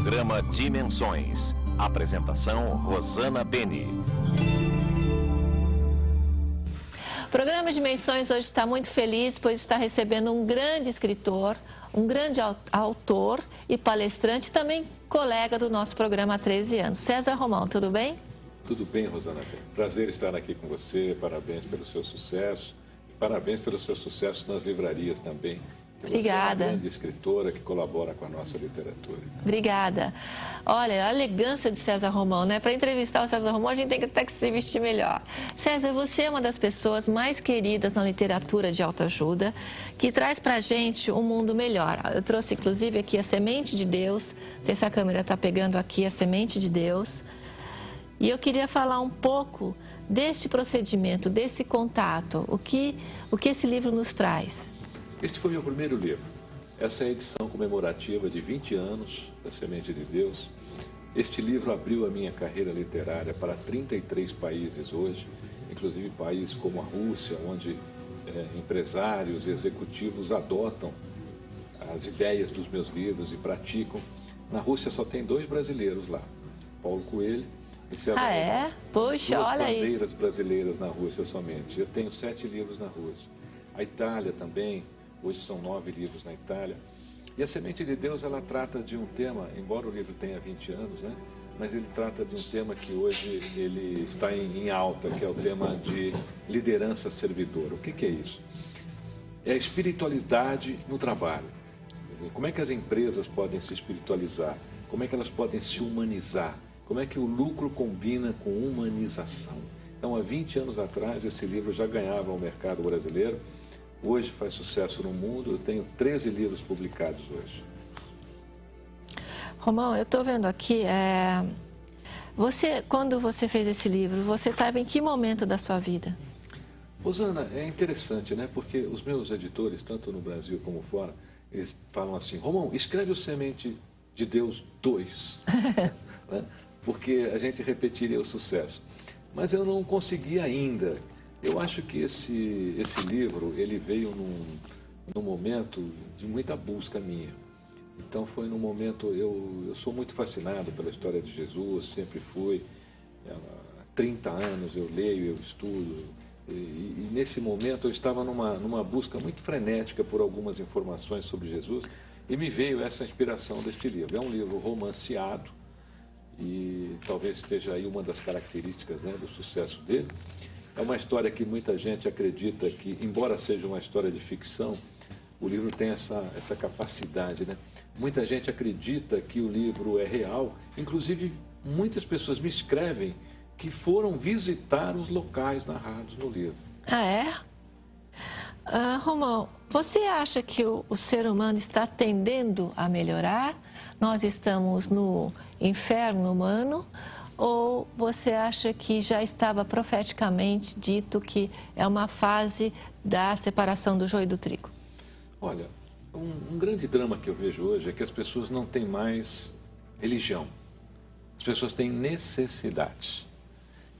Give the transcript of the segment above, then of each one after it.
programa Dimensões. Apresentação Rosana Beni. O programa Dimensões hoje está muito feliz, pois está recebendo um grande escritor, um grande autor e palestrante, também colega do nosso programa há 13 anos. César Romão, tudo bem? Tudo bem, Rosana. Prazer estar aqui com você, parabéns pelo seu sucesso, e parabéns pelo seu sucesso nas livrarias também. Obrigada. Você é uma grande escritora que colabora com a nossa literatura. Obrigada. Olha, a elegância de César Romão, né? Para entrevistar o César Romão, a gente tem que até que se vestir melhor. César, você é uma das pessoas mais queridas na literatura de autoajuda, que traz para a gente um mundo melhor. Eu trouxe, inclusive, aqui a Semente de Deus. Não sei se a câmera está pegando aqui a Semente de Deus. E eu queria falar um pouco deste procedimento, desse contato. O que esse livro nos traz? Este foi meu primeiro livro. Essa é a edição comemorativa de 20 anos da Semente de Deus. Este livro abriu a minha carreira literária para 33 países hoje, inclusive países como a Rússia, onde empresários e executivos adotam as ideias dos meus livros e praticam. Na Rússia só tem 2 brasileiros lá, Paulo Coelho e César Romão. Ah, é? Poxa, olha isso. 2 bandeiras brasileiras na Rússia somente. Eu tenho 7 livros na Rússia. A Itália também. Hoje são 9 livros na Itália. E a Semente de Deus, ela trata de um tema, embora o livro tenha 20 anos, né? Mas ele trata de um tema que hoje ele está em alta, que é o tema de liderança servidora. O que é isso? É a espiritualidade no trabalho. Quer dizer, como é que as empresas podem se espiritualizar? Como é que elas podem se humanizar? Como é que o lucro combina com humanização? Então, há 20 anos atrás, esse livro já ganhava o mercado brasileiro. Hoje faz sucesso no mundo, eu tenho 13 livros publicados hoje. Romão, eu estou vendo aqui, quando você fez esse livro, você estava em que momento da sua vida? Rosana, é interessante, né? Porque os meus editores, tanto no Brasil como fora, eles falam assim: Romão, escreve o Semente de Deus 2, né? Porque a gente repetiria o sucesso. Mas eu não consegui ainda. Eu acho que esse livro, ele veio num momento de muita busca minha. Então foi num momento, eu sou muito fascinado pela história de Jesus, sempre fui. Há 30 anos eu leio, eu estudo. E nesse momento eu estava numa busca muito frenética por algumas informações sobre Jesus e me veio essa inspiração deste livro. É um livro romanceado e talvez esteja aí uma das características, né, do sucesso dele. É uma história que muita gente acredita que, embora seja uma história de ficção, o livro tem essa capacidade, né? Muita gente acredita que o livro é real, inclusive muitas pessoas me escrevem que foram visitar os locais narrados no livro. Ah, é? Romão, você acha que o ser humano está tendendo a melhorar? Nós estamos no inferno humano? Ou você acha que já estava profeticamente dito que é uma fase da separação do joio do trigo? Olha, um grande drama que eu vejo hoje é que as pessoas não têm mais religião. As pessoas têm necessidade.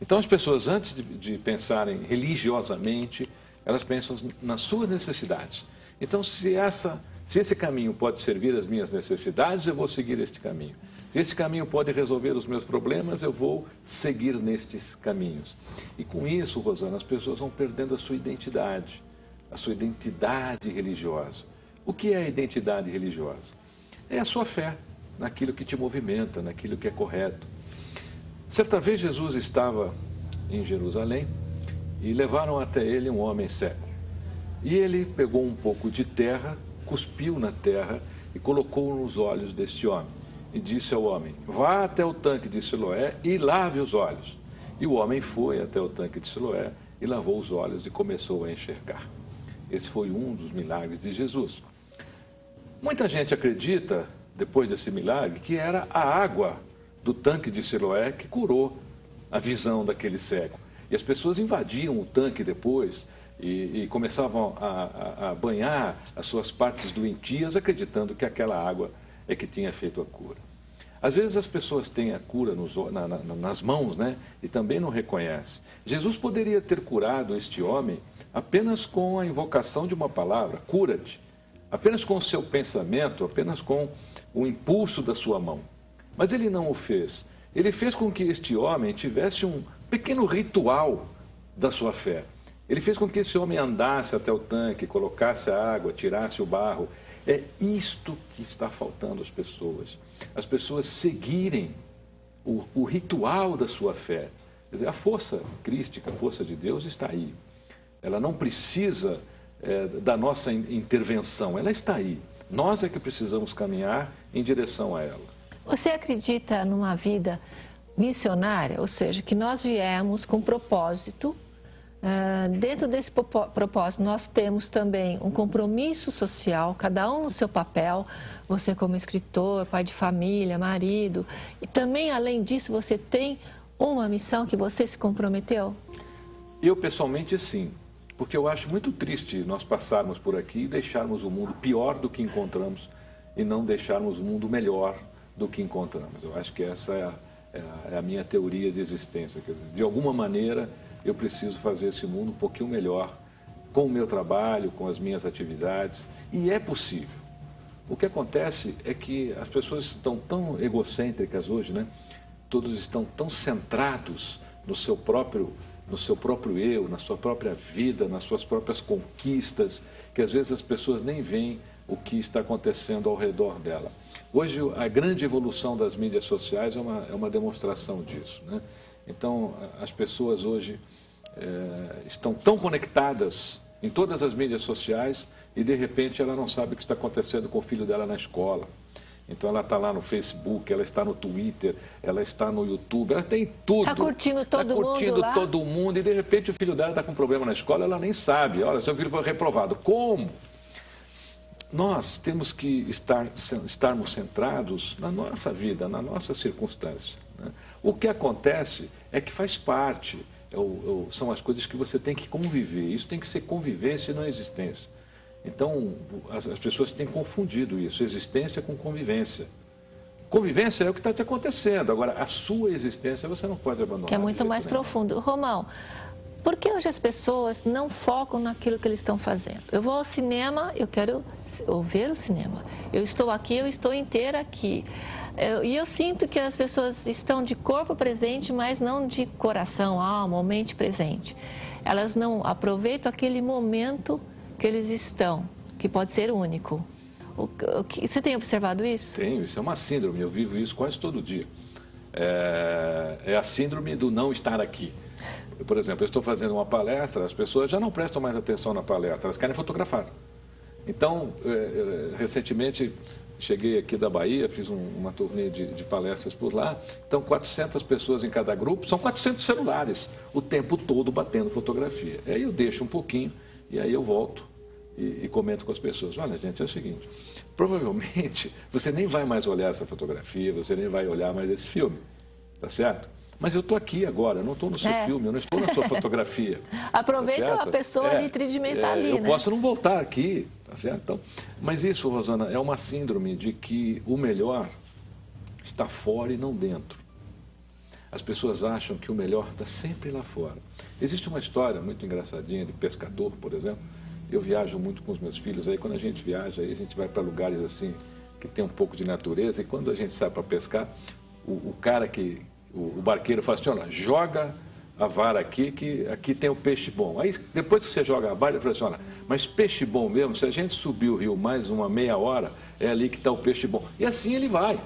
Então as pessoas, antes de pensarem religiosamente, elas pensam nas suas necessidades. Então se esse caminho pode servir às minhas necessidades, eu vou seguir este caminho. Se esse caminho pode resolver os meus problemas, eu vou seguir nestes caminhos. E com isso, Rosana, as pessoas vão perdendo a sua identidade religiosa. O que é a identidade religiosa? É a sua fé naquilo que te movimenta, naquilo que é correto. Certa vez Jesus estava em Jerusalém e levaram até ele um homem cego. E ele pegou um pouco de terra, cuspiu na terra e colocou nos olhos deste homem. E disse ao homem: vá até o tanque de Siloé e lave os olhos. E o homem foi até o tanque de Siloé e lavou os olhos e começou a enxergar. Esse foi um dos milagres de Jesus. Muita gente acredita, depois desse milagre, que era a água do tanque de Siloé que curou a visão daquele cego. E as pessoas invadiam o tanque depois e começavam a banhar as suas partes doentias, acreditando que aquela água é que tinha feito a cura. Às vezes as pessoas têm a cura nas mãos, né? E também não reconhecem. Jesus poderia ter curado este homem apenas com a invocação de uma palavra: cura-te. Apenas com o seu pensamento, apenas com o impulso da sua mão. Mas ele não o fez. Ele fez com que este homem tivesse um pequeno ritual da sua fé. Ele fez com que esse homem andasse até o tanque, colocasse a água, tirasse o barro. É isto que está faltando às pessoas. As pessoas seguirem o ritual da sua fé. Quer dizer, a força crística, a força de Deus está aí. Ela não precisa da nossa intervenção, ela está aí. Nós é que precisamos caminhar em direção a ela. Você acredita numa vida missionária? Ou seja, que nós viemos com propósito. Dentro desse propósito, nós temos também um compromisso social, cada um no seu papel, você como escritor, pai de família, marido, e também, além disso, você tem uma missão que você se comprometeu? Eu, pessoalmente, sim, porque eu acho muito triste nós passarmos por aqui e deixarmos o mundo pior do que encontramos e não deixarmos o mundo melhor do que encontramos. Eu acho que essa é a minha teoria de existência. Quer dizer, de alguma maneira, eu preciso fazer esse mundo um pouquinho melhor com o meu trabalho, com as minhas atividades, e é possível. O que acontece é que as pessoas estão tão egocêntricas hoje, né? Todos estão tão centrados no seu próprio eu, na sua própria vida, nas suas próprias conquistas, que às vezes as pessoas nem veem o que está acontecendo ao redor dela. Hoje, a grande evolução das mídias sociais é uma demonstração disso, né? Então, as pessoas hoje estão tão conectadas em todas as mídias sociais e, de repente, ela não sabe o que está acontecendo com o filho dela na escola. Então, ela está lá no Facebook, ela está no Twitter, ela está no YouTube, ela tem tudo. Está curtindo todo mundo lá? Está curtindo todo mundo e, de repente, o filho dela está com um problema na escola, ela nem sabe. Olha, seu filho foi reprovado. Como? Nós temos que estarmos centrados na nossa vida, na nossa circunstância, né? O que acontece é que faz parte, são as coisas que você tem que conviver. Isso tem que ser convivência e não existência. Então, as pessoas têm confundido isso, existência com convivência. Convivência é o que está te acontecendo. Agora, a sua existência você não pode abandonar. Que é muito mais profundo. Romão, por que hoje as pessoas não focam naquilo que eles estão fazendo? Eu vou ao cinema, eu quero ver o cinema. Eu estou aqui, eu estou inteira aqui. E eu sinto que as pessoas estão de corpo presente, mas não de coração, alma, mente presente. Elas não aproveitam aquele momento que eles estão, que pode ser único. Você tem observado isso? Tenho, isso é uma síndrome, eu vivo isso quase todo dia. É a síndrome do não estar aqui. Por exemplo, eu estou fazendo uma palestra, as pessoas já não prestam mais atenção na palestra, elas querem fotografar. Então, recentemente, cheguei aqui da Bahia, fiz uma turnê de palestras por lá. Então, 400 pessoas em cada grupo, são 400 celulares, o tempo todo batendo fotografia. Aí eu deixo um pouquinho e aí eu volto e comento com as pessoas. Olha, gente, é o seguinte, provavelmente você nem vai mais olhar essa fotografia, você nem vai olhar mais esse filme, tá certo? Mas eu estou aqui agora, eu não estou no seu filme, eu não estou na sua fotografia. Aproveita tá a pessoa ali tridimensional ali, eu né? posso não voltar aqui, tá certo? Então, mas isso, Rosana, é uma síndrome de que o melhor está fora e não dentro. As pessoas acham que o melhor está sempre lá fora. Existe uma história muito engraçadinha de pescador, por exemplo. Eu viajo muito com os meus filhos, aí quando a gente viaja, aí a gente vai para lugares assim, que tem um pouco de natureza, e quando a gente sai para pescar, o barqueiro fala assim, olha, joga a vara aqui, que aqui tem o peixe bom. Aí, depois que você joga a vara, ele fala assim, olha, mas peixe bom mesmo, se a gente subir o rio mais uma meia hora, é ali que está o peixe bom. E assim ele vai,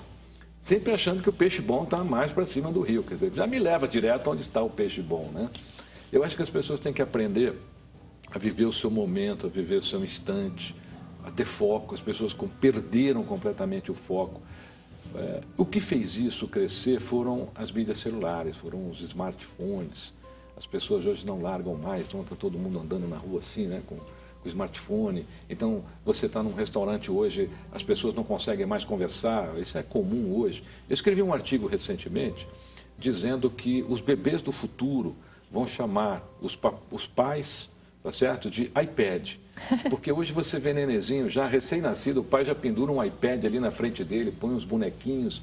sempre achando que o peixe bom está mais para cima do rio. Quer dizer, já me leva direto onde está o peixe bom, né? Eu acho que as pessoas têm que aprender a viver o seu momento, a viver o seu instante, a ter foco. As pessoas perderam completamente o foco. O que fez isso crescer foram as mídias celulares, foram os smartphones. As pessoas hoje não largam mais, então está todo mundo andando na rua assim, né, com o smartphone. Então, você está num restaurante hoje, as pessoas não conseguem mais conversar, isso é comum hoje. Eu escrevi um artigo recentemente dizendo que os bebês do futuro vão chamar os pais, tá certo, de iPad. Porque hoje você vê nenenzinho já recém-nascido, o pai já pendura um iPad ali na frente dele, põe uns bonequinhos.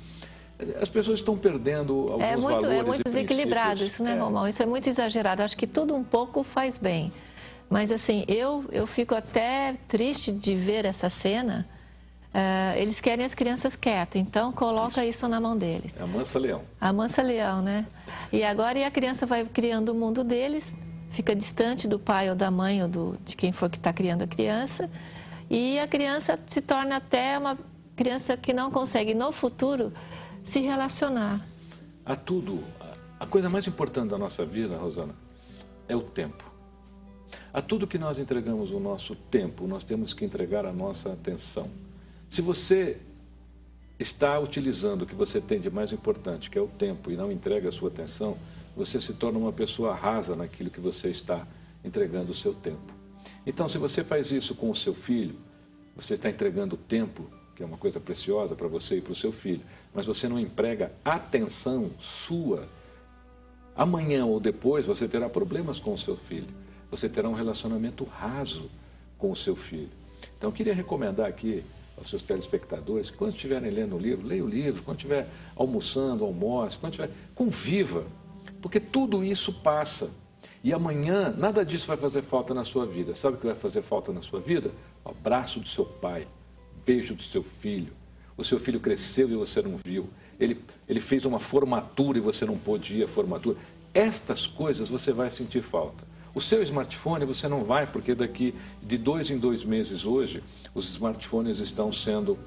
As pessoas estão perdendo alguns valores. É muito desequilibrado isso, né, Romão? Isso é muito exagerado. Acho que tudo um pouco faz bem. Mas assim, eu fico até triste de ver essa cena, eles querem as crianças quietas, então coloca isso na mão deles. É a mansa leão. A mansa leão, né? E agora a criança vai criando o mundo deles, fica distante do pai ou da mãe ou de quem for que está criando a criança, e a criança se torna até uma criança que não consegue no futuro se relacionar. A coisa mais importante da nossa vida, Rosana, é o tempo. A tudo que nós entregamos o nosso tempo, nós temos que entregar a nossa atenção. Se você está utilizando o que você tem de mais importante, que é o tempo, e não entrega a sua atenção, você se torna uma pessoa rasa naquilo que você está entregando o seu tempo. Então, se você faz isso com o seu filho, você está entregando o tempo, que é uma coisa preciosa para você e para o seu filho, mas você não emprega atenção sua, amanhã ou depois você terá problemas com o seu filho. Você terá um relacionamento raso com o seu filho. Então, eu queria recomendar aqui aos seus telespectadores que quando estiverem lendo o livro, leia o livro, quando estiver almoçando, almoce, quando estiver, conviva, porque tudo isso passa. E amanhã, nada disso vai fazer falta na sua vida. Sabe o que vai fazer falta na sua vida? O abraço do seu pai, o beijo do seu filho. O seu filho cresceu e você não viu. Ele fez uma formatura e você não pôde ir à formatura. Estas coisas você vai sentir falta. O seu smartphone você não vai, porque daqui de 2 em 2 meses hoje, os smartphones estão sendo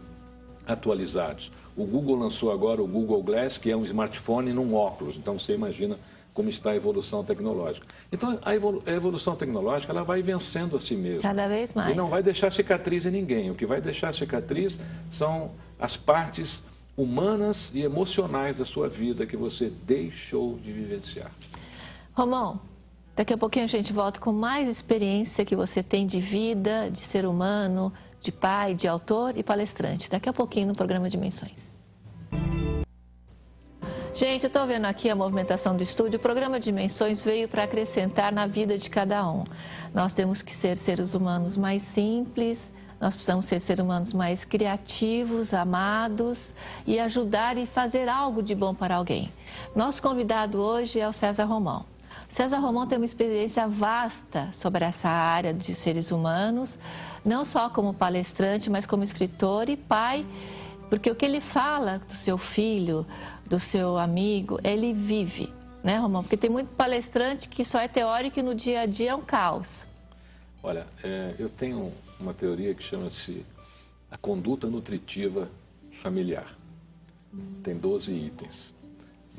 atualizados. O Google lançou agora o Google Glass, que é um smartphone num óculos. Então você imagina como está a evolução tecnológica. Então a evolução tecnológica ela vai vencendo a si mesma. Cada vez mais. E não vai deixar cicatriz em ninguém. O que vai deixar cicatriz são as partes humanas e emocionais da sua vida que você deixou de vivenciar. Romão, daqui a pouquinho a gente volta com mais experiência que você tem de vida, de ser humano, de pai, de autor e palestrante. Daqui a pouquinho no programa Dimensões. Gente, eu estou vendo aqui a movimentação do estúdio. O programa Dimensões veio para acrescentar na vida de cada um. Nós temos que ser seres humanos mais simples, nós precisamos ser seres humanos mais criativos, amados e ajudar e fazer algo de bom para alguém. Nosso convidado hoje é o César Romão. César Romão tem uma experiência vasta sobre essa área de seres humanos, não só como palestrante, mas como escritor e pai, porque o que ele fala do seu filho, do seu amigo, ele vive, né, Romão? Porque tem muito palestrante que só é teórico e no dia a dia é um caos. Olha, eu tenho uma teoria que chama-se a conduta nutritiva familiar. Tem 12 itens.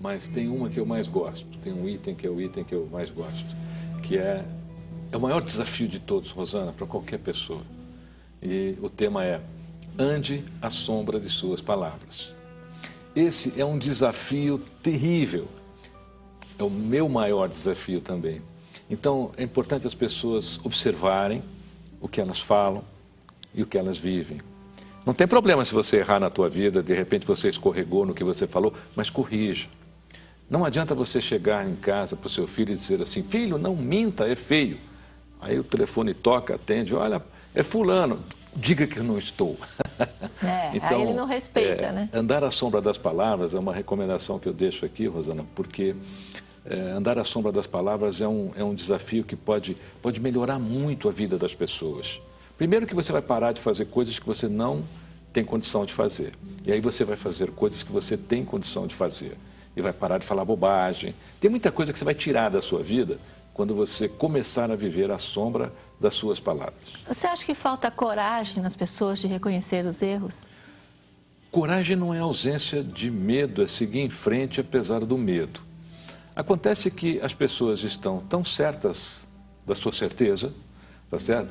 Mas tem uma que eu mais gosto, tem um item que é o item que eu mais gosto, que é o maior desafio de todos, Rosana, para qualquer pessoa. E o tema é: ande à sombra de suas palavras. Esse é um desafio terrível, é o meu maior desafio também. Então, é importante as pessoas observarem o que elas falam e o que elas vivem. Não tem problema se você errar na tua vida, de repente você escorregou no que você falou, mas corrija. Não adianta você chegar em casa para o seu filho e dizer assim: filho, não minta, é feio. Aí o telefone toca, atende: olha, é fulano, diga que eu não estou. Então, aí ele não respeita, né? Andar à sombra das palavras é uma recomendação que eu deixo aqui, Rosana, porque andar à sombra das palavras é um desafio que pode melhorar muito a vida das pessoas. Primeiro que você vai parar de fazer coisas que você não tem condição de fazer. E aí você vai fazer coisas que você tem condição de fazer. E vai parar de falar bobagem. Tem muita coisa que você vai tirar da sua vida quando você começar a viver à sombra das suas palavras. Você acha que falta coragem nas pessoas de reconhecer os erros? Coragem não é ausência de medo, é seguir em frente apesar do medo. Acontece que as pessoas estão tão certas da sua certeza, tá certo?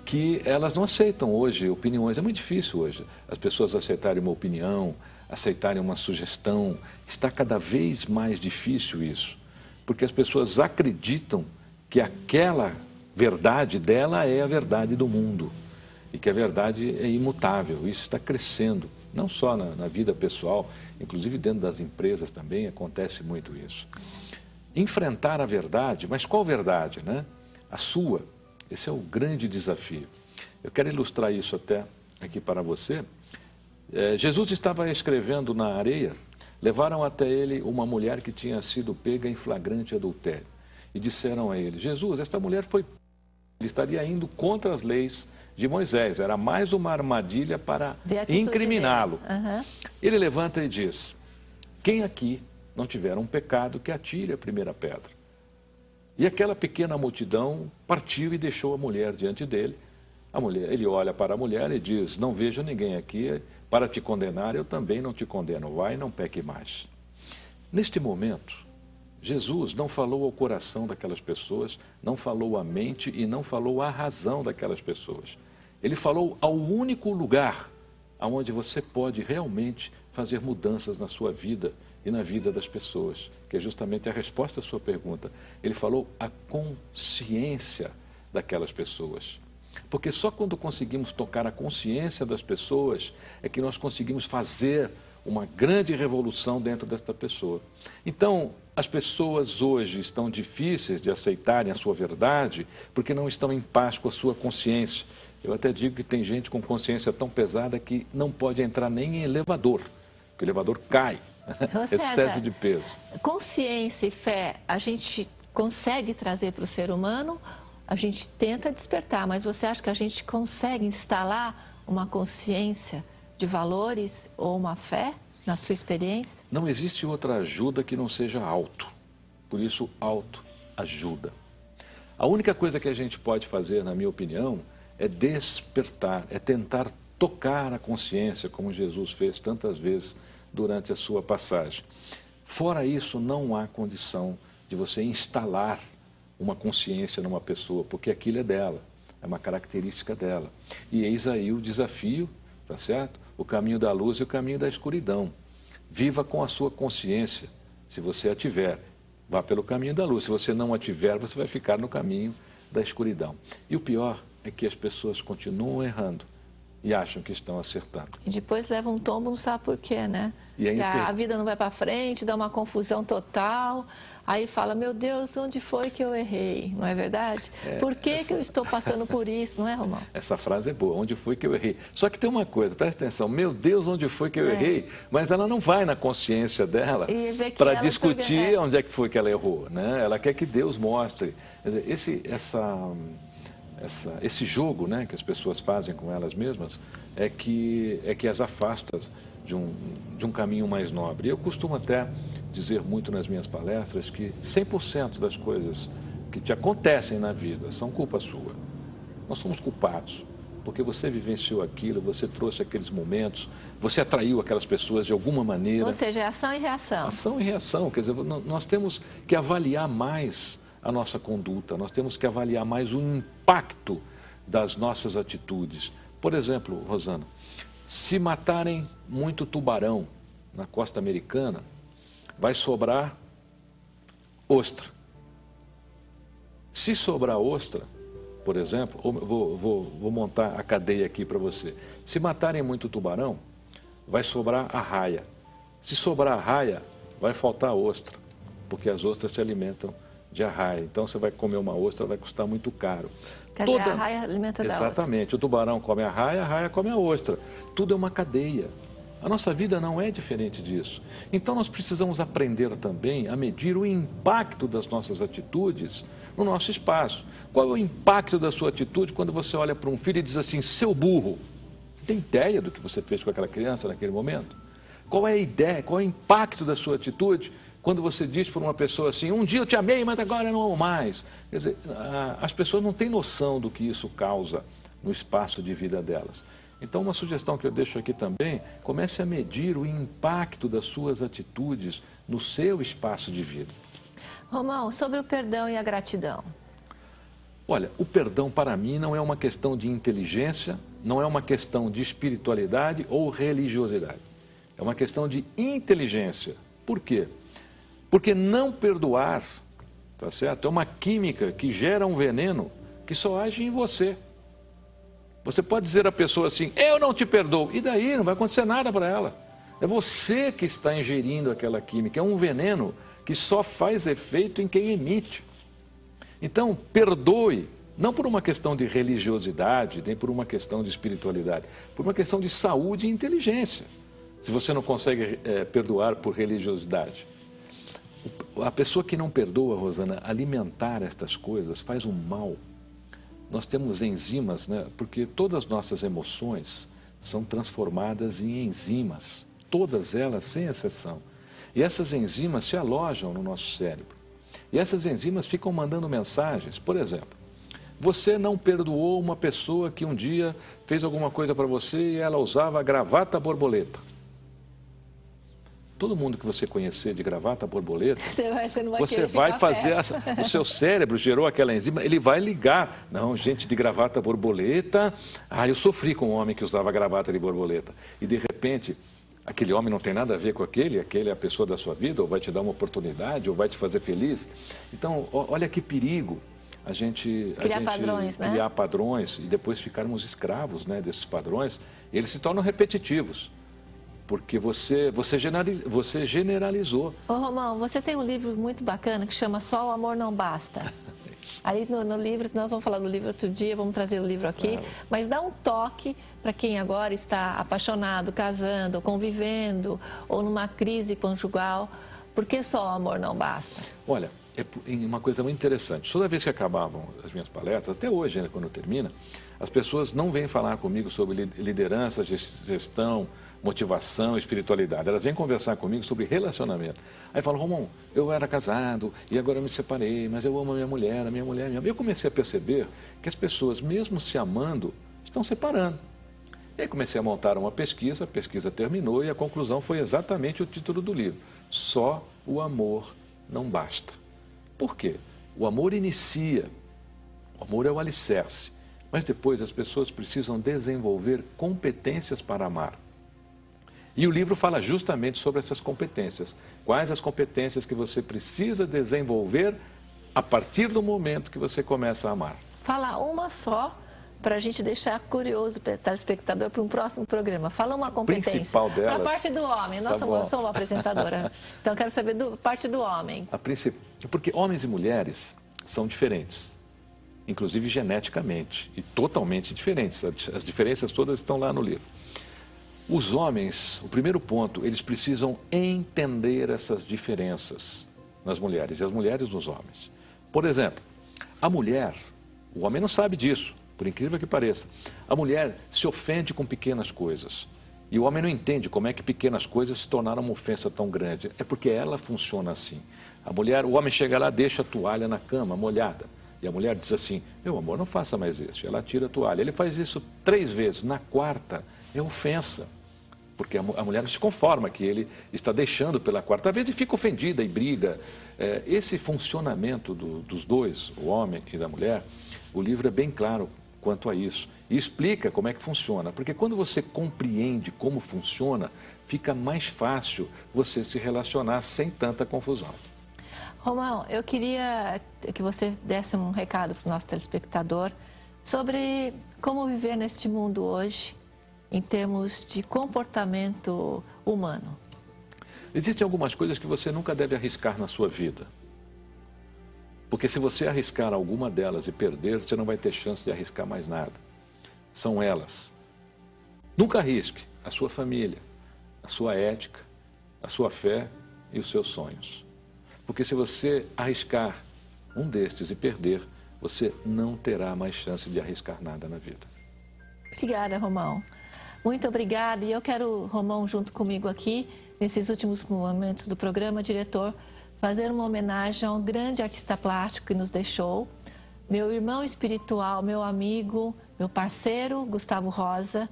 Que elas não aceitam hoje opiniões. É muito difícil hoje as pessoas aceitarem uma opinião, aceitarem uma sugestão. Está cada vez mais difícil isso, porque as pessoas acreditam que aquela verdade dela é a verdade do mundo e que a verdade é imutável. Isso está crescendo, não só na vida pessoal, inclusive dentro das empresas também acontece muito isso. Enfrentar a verdade, mas qual verdade, né? A sua. Esse é o grande desafio. Eu quero ilustrar isso até aqui para você. Jesus estava escrevendo na areia, levaram até ele uma mulher que tinha sido pega em flagrante adultério. E disseram a ele: Jesus, esta mulher foi... Ele estaria indo contra as leis de Moisés. Era mais uma armadilha para Vê a atitude incriminá-lo. dele. Aham. Ele levanta e diz: quem aqui não tiver um pecado, que atire a primeira pedra. E aquela pequena multidão partiu e deixou a mulher diante dele. Ele olha para a mulher e diz: não vejo ninguém aqui para te condenar, eu também não te condeno. Vai, não peque mais. Neste momento, Jesus não falou ao coração daquelas pessoas, não falou à mente e não falou à razão daquelas pessoas. Ele falou ao único lugar onde você pode realmente fazer mudanças na sua vida e na vida das pessoas, que é justamente a resposta à sua pergunta. Ele falou a consciência daquelas pessoas. Porque só quando conseguimos tocar a consciência das pessoas é que nós conseguimos fazer uma grande revolução dentro desta pessoa. Então, as pessoas hoje estão difíceis de aceitarem a sua verdade porque não estão em paz com a sua consciência. Eu até digo que tem gente com consciência tão pesada que não pode entrar nem em elevador, porque o elevador cai, excesso de peso. Consciência e fé, a gente consegue trazer para o ser humano, a gente tenta despertar, mas você acha que a gente consegue instalar uma consciência de valores ou uma fé na sua experiência? Não existe outra ajuda que não seja auto. Por isso, autoajuda. A única coisa que a gente pode fazer, na minha opinião, é despertar, é tentar tocar a consciência, como Jesus fez tantas vezes durante a sua passagem. Fora isso, não há condição de você instalar uma consciência numa pessoa, porque aquilo é dela, é uma característica dela. E eis aí o desafio, tá certo? O caminho da luz e o caminho da escuridão. Viva com a sua consciência, se você a tiver. Vá pelo caminho da luz. Se você não a tiver, você vai ficar no caminho da escuridão. E o pior é que as pessoas continuam errando e acham que estão acertando. E depois leva um tombo, não sabe por quê, né? E aí, a vida não vai para frente, dá uma confusão total. Aí fala, meu Deus, onde foi que eu errei? Não é verdade? Por que que eu estou passando por isso, não é, Romão? Essa frase é boa, onde foi que eu errei? Só que tem uma coisa, presta atenção, meu Deus, onde foi que eu errei? Mas ela não vai na consciência dela para discutir onde é que foi que ela errou, né? Ela quer que Deus mostre. Quer dizer, esse jogo, né, que as pessoas fazem com elas mesmas é que as afasta de um caminho mais nobre. Eu costumo até dizer muito nas minhas palestras que 100% das coisas que te acontecem na vida são culpa sua. Nós somos culpados, porque você vivenciou aquilo, você trouxe aqueles momentos, você atraiu aquelas pessoas de alguma maneira. Ou seja, é ação e reação. Ação e reação, quer dizer, nós temos que avaliar mais a nossa conduta, nós temos que avaliar mais o impacto das nossas atitudes. Por exemplo, Rosana, se matarem muito tubarão na costa americana, vai sobrar ostra. Se sobrar ostra, por exemplo, vou montar a cadeia aqui para você. Se matarem muito tubarão, vai sobrar arraia. Se sobrar arraia, vai faltar ostra, porque as ostras se alimentam de arraia. Então você vai comer uma ostra, vai custar muito caro. Quer dizer, a arraia alimenta da ostra. Exatamente. O tubarão come a arraia come a ostra. Tudo é uma cadeia. A nossa vida não é diferente disso. Então nós precisamos aprender também a medir o impacto das nossas atitudes no nosso espaço. Qual é o impacto da sua atitude quando você olha para um filho e diz assim, seu burro? Você tem ideia do que você fez com aquela criança naquele momento? Qual é a ideia, qual é o impacto da sua atitude quando você diz para uma pessoa assim, um dia eu te amei, mas agora eu não amo mais? Quer dizer, as pessoas não têm noção do que isso causa no espaço de vida delas. Então, uma sugestão que eu deixo aqui também, comece a medir o impacto das suas atitudes no seu espaço de vida. Romão, sobre o perdão e a gratidão. Olha, o perdão para mim não é uma questão de inteligência, não é uma questão de espiritualidade ou religiosidade. É uma questão de inteligência. Por quê? Porque não perdoar, tá certo? É uma química que gera um veneno que só age em você. Você pode dizer à pessoa assim, eu não te perdoo. E daí? Não vai acontecer nada para ela. É você que está ingerindo aquela química. É um veneno que só faz efeito em quem emite. Então, perdoe, não por uma questão de religiosidade, nem por uma questão de espiritualidade, por uma questão de saúde e inteligência. Se você não consegue perdoar por religiosidade. A pessoa que não perdoa, Rosana, alimentar estas coisas faz um mal nós temos enzimas, né? Porque todas as nossas emoções são transformadas em enzimas, todas elas sem exceção. E essas enzimas se alojam no nosso cérebro. E essas enzimas ficam mandando mensagens. Por exemplo, você não perdoou uma pessoa que um dia fez alguma coisa para você e ela usava a gravata borboleta. Todo mundo que você conhecer de gravata borboleta, você vai fazer, o seu cérebro gerou aquela enzima, ele vai ligar. Não, gente de gravata borboleta, eu sofri com um homem que usava gravata de borboleta. E de repente, aquele homem não tem nada a ver com aquele é a pessoa da sua vida, ou vai te dar uma oportunidade, ou vai te fazer feliz. Então, olha que perigo a gente criar padrões e depois ficarmos escravos, né, desses padrões. E eles se tornam repetitivos. Porque você generalizou. Ô Romão, você tem um livro muito bacana que chama Só o Amor Não Basta. Aí no livro, nós vamos falar do livro outro dia, vamos trazer o livro aqui. Claro. Mas dá um toque para quem agora está apaixonado, casando, convivendo, ou numa crise conjugal. Por que só o amor não basta? Olha, é uma coisa muito interessante. Toda vez que acabavam as minhas palestras, até hoje, ainda quando termina, as pessoas não vêm falar comigo sobre liderança, gestão, motivação, espiritualidade. Elas vêm conversar comigo sobre relacionamento. Aí falam, Romão, eu era casado e agora eu me separei, mas eu amo a minha mulher me ama. Eu comecei a perceber que as pessoas, mesmo se amando, estão separando. E aí comecei a montar uma pesquisa, a pesquisa terminou e a conclusão foi exatamente o título do livro. Só o amor não basta. Por quê? O amor inicia, o amor é o alicerce, mas depois as pessoas precisam desenvolver competências para amar. E o livro fala justamente sobre essas competências. Quais as competências que você precisa desenvolver a partir do momento que você começa a amar? Fala uma só, para a gente deixar curioso o telespectador para um próximo programa. Fala uma competência. Principal delas. A parte do homem. Eu sou uma apresentadora. Então, eu quero saber parte do homem. Porque homens e mulheres são diferentes. Inclusive geneticamente. E totalmente diferentes. As diferenças todas estão lá no livro. Os homens, o primeiro ponto, eles precisam entender essas diferenças nas mulheres e as mulheres nos homens. Por exemplo, a mulher, o homem não sabe disso, por incrível que pareça. A mulher se ofende com pequenas coisas. E o homem não entende como é que pequenas coisas se tornaram uma ofensa tão grande. É porque ela funciona assim. O homem chega lá, deixa a toalha na cama, molhada. E a mulher diz assim, meu amor, não faça mais isso. Ela tira a toalha. Ele faz isso 3 vezes. Na 4ª, é ofensa. Porque a mulher não se conforma que ele está deixando pela 4ª vez e fica ofendida e briga. Esse funcionamento dos dois, o homem e da mulher, o livro é bem claro quanto a isso. E explica como é que funciona. Porque quando você compreende como funciona, fica mais fácil você se relacionar sem tanta confusão. Romão, eu queria que você desse um recado para o nosso telespectador sobre como viver neste mundo hoje, em termos de comportamento humano. Existem algumas coisas que você nunca deve arriscar na sua vida. Porque se você arriscar alguma delas e perder, você não vai ter chance de arriscar mais nada. São elas. Nunca arrisque a sua família, a sua ética, a sua fé e os seus sonhos. Porque se você arriscar um destes e perder, você não terá mais chance de arriscar nada na vida. Obrigada, Romão. Muito obrigada. E eu quero, Romão, junto comigo aqui, nesses últimos momentos do programa, diretor, fazer uma homenagem a um grande artista plástico que nos deixou, meu irmão espiritual, meu amigo, meu parceiro, Gustavo Rosa,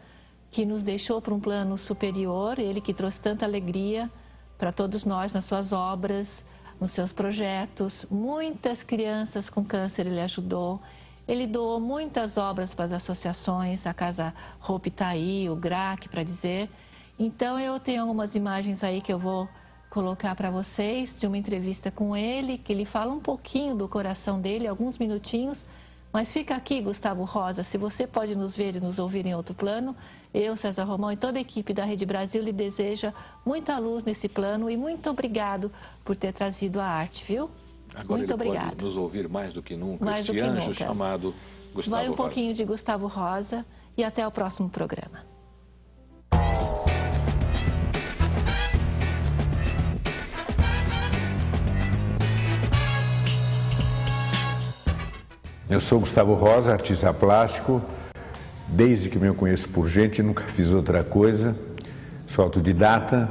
que nos deixou para um plano superior, ele que trouxe tanta alegria para todos nós nas suas obras, nos seus projetos. Muitas crianças com câncer ele ajudou. Ele doou muitas obras para as associações, a Casa Hope está aí, o GRAC, para dizer. Então, eu tenho algumas imagens aí que eu vou colocar para vocês, de uma entrevista com ele, que ele fala um pouquinho do coração dele, alguns minutinhos. Mas fica aqui, Gustavo Rosa, se você pode nos ver e nos ouvir em outro plano, eu, César Romão e toda a equipe da Rede Brasil lhe deseja muita luz nesse plano e muito obrigado por ter trazido a arte, viu? Agora muito ele obrigado. Pode nos ouvir mais do que nunca, mais este anjo chamado Gustavo Rosa. Vai um pouquinho de Gustavo Rosa e até o próximo programa. Eu sou Gustavo Rosa, artista plástico. Desde que me conheço por gente, nunca fiz outra coisa. Sou autodidata.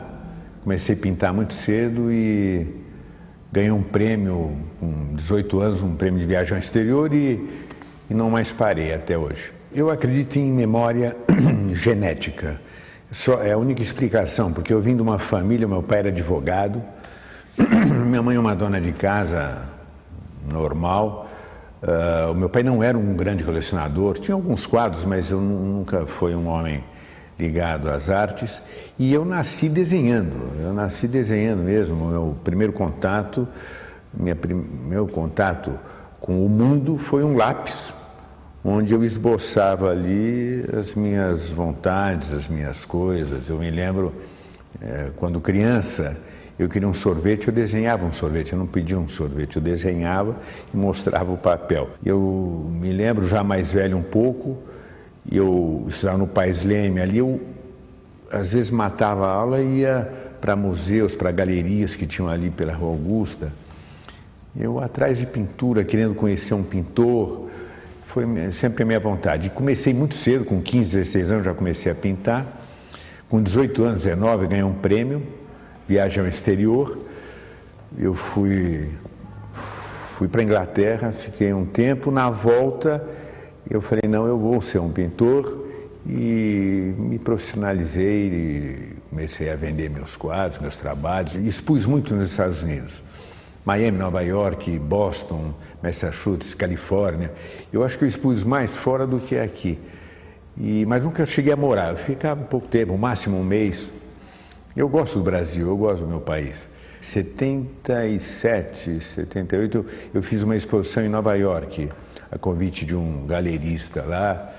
Comecei a pintar muito cedo e ganhei um prêmio com 18 anos, um prêmio de viagem ao exterior e não mais parei até hoje. Eu acredito em memória genética. É a única explicação, porque eu vim de uma família, meu pai era advogado, minha mãe é uma dona de casa normal. O meu pai não era um grande colecionador, tinha alguns quadros, mas eu nunca fui um homem ligado às artes. E eu nasci desenhando mesmo. Meu primeiro contato, meu contato com o mundo foi um lápis, onde eu esboçava ali as minhas vontades, as minhas coisas. Eu me lembro, quando criança, eu queria um sorvete, eu desenhava um sorvete, eu não pedia um sorvete, eu desenhava e mostrava o papel. Eu me lembro, já mais velho um pouco, eu estava no Pais Leme, ali eu às vezes matava a aula e ia para museus, para galerias que tinham ali pela Rua Augusta. Eu atrás de pintura, querendo conhecer um pintor, foi sempre a minha vontade. E comecei muito cedo, com 15, 16 anos já comecei a pintar. Com 18 anos, 19, ganhei um prêmio, viagem ao exterior. Eu fui para a Inglaterra, fiquei um tempo. Na volta, eu falei, não, eu vou ser um pintor. E me profissionalizei e comecei a vender meus quadros, meus trabalhos. E expus muito nos Estados Unidos. Miami, Nova York, Boston, Massachusetts, Califórnia. Eu acho que eu expus mais fora do que aqui. Mas nunca cheguei a morar. Eu ficava um pouco tempo, máximo um mês. Eu gosto do Brasil, eu gosto do meu país. 77, 78, eu fiz uma exposição em Nova York, a convite de um galerista lá.